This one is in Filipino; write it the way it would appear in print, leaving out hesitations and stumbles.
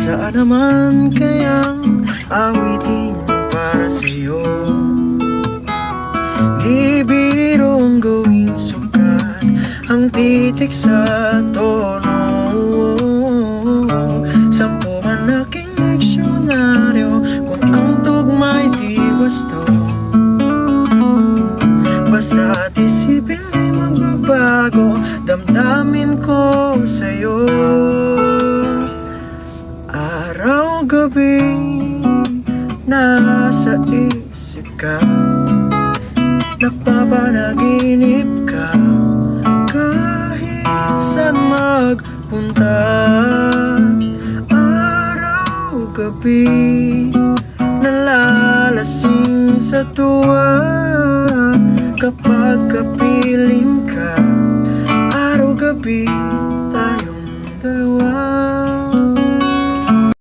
Saan naman kayang awitin para sa'yo? Di birong gawing sukat ang titik sa tono. Sampu man aking diksyonaryo kung ang tugma'y di wasto. Basta't isipin di magbabago damdamin ko sa'yo. Araw-gabi nasa isip ka, napapanaginip ka kahit saan magpunta. Araw-gabi nalalasing sa tuwa kapag kapiling ka. Araw-gabi